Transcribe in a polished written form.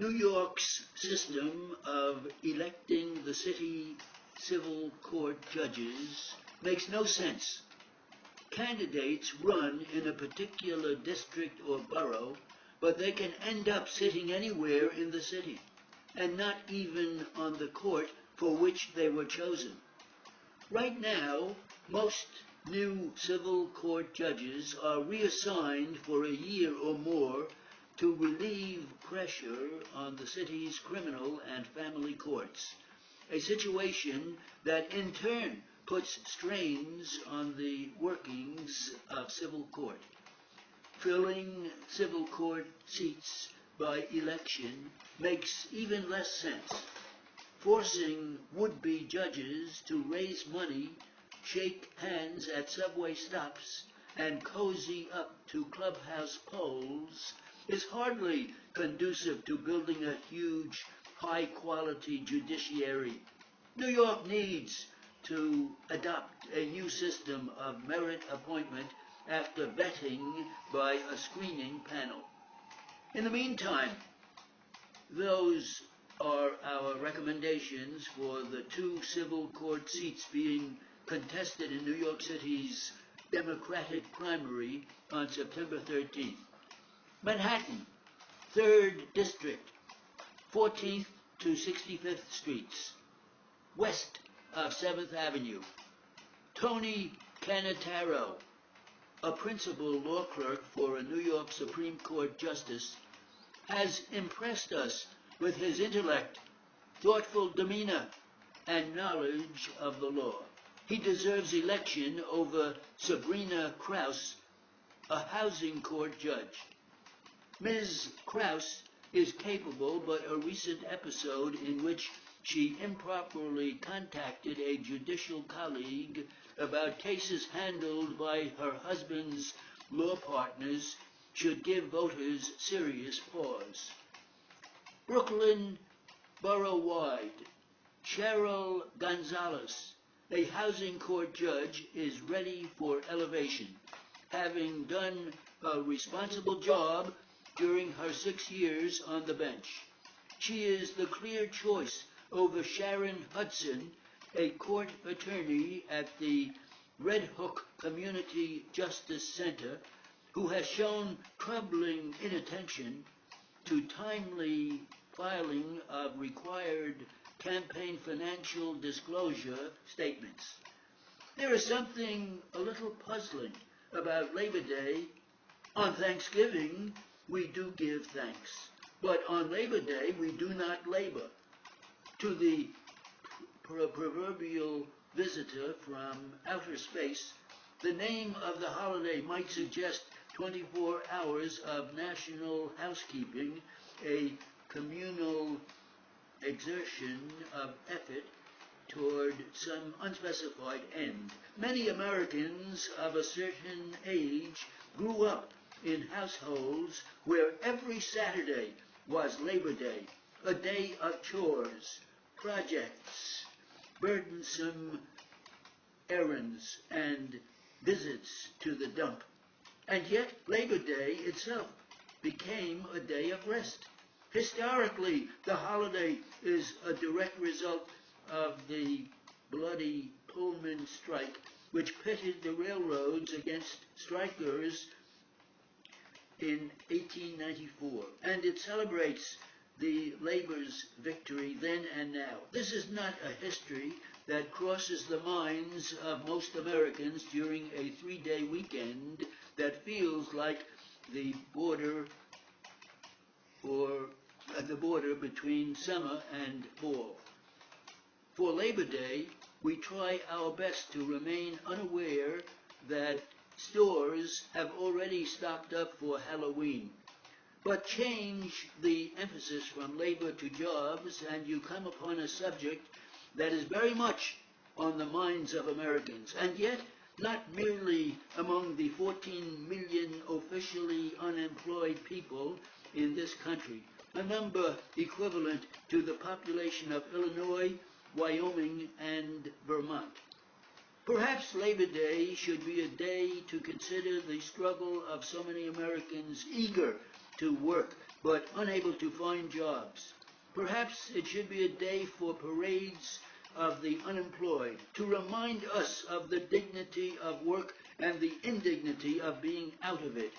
New York's system of electing the city civil court judges makes no sense. Candidates run in a particular district or borough, but they can end up sitting anywhere in the city, and not even on the court for which they were chosen. Right now, most new civil court judges are reassigned for a year or more to relieve pressure on the city's criminal and family courts, a situation that in turn puts strains on the workings of civil court. Filling civil court seats by election makes even less sense. Forcing would-be judges to raise money, shake hands at subway stops, and cozy up to clubhouse polls is hardly conducive to building a huge, high-quality judiciary. New York needs to adopt a new system of merit appointment after vetting by a screening panel. In the meantime, those are our recommendations for the two civil court seats being contested in New York City's Democratic primary on September 13th. Manhattan, 3rd District, 14th to 65th Streets, west of 7th Avenue. Tony Cannataro, a principal law clerk for a New York Supreme Court justice, has impressed us with his intellect, thoughtful demeanor, and knowledge of the law. He deserves election over Sabrina Kraus, a housing court judge. Ms. Kraus is capable, but a recent episode in which she improperly contacted a judicial colleague about cases handled by her husband's law partners should give voters serious pause. Brooklyn Borough-wide, Cheryl Gonzalez, a housing court judge, is ready for elevation, having done a responsible job during her 6 years on the bench. She is the clear choice over Sharon Hudson, a court attorney at the Red Hook Community Justice Center, who has shown troubling inattention to timely filing of required campaign financial disclosure statements. There is something a little puzzling about Labor Day. On Thanksgiving, we do give thanks, but on Labor Day, we do not labor. To the proverbial visitor from outer space, the name of the holiday might suggest 24 hours of national housekeeping, a communal exertion of effort toward some unspecified end. Many Americans of a certain age grew up in households where every Saturday was Labor Day, a day of chores, projects, burdensome errands, and visits to the dump. And yet, Labor Day itself became a day of rest. Historically, the holiday is a direct result of the bloody Pullman strike, which pitted the railroads against strikers in 1894, and it celebrates the labor's victory then and now. This is not a history that crosses the minds of most Americans during a 3-day weekend that feels like the border between summer and fall. For Labor Day, we try our best to remain unaware that stores have already stocked up for Halloween. But change the emphasis from labor to jobs, and you come upon a subject that is very much on the minds of Americans, and yet not merely among the 14 million officially unemployed people in this country, a number equivalent to the population of Illinois, Wyoming, and Vermont. Perhaps Labor Day should be a day to consider the struggle of so many Americans eager to work but unable to find jobs. Perhaps it should be a day for parades of the unemployed to remind us of the dignity of work and the indignity of being out of it.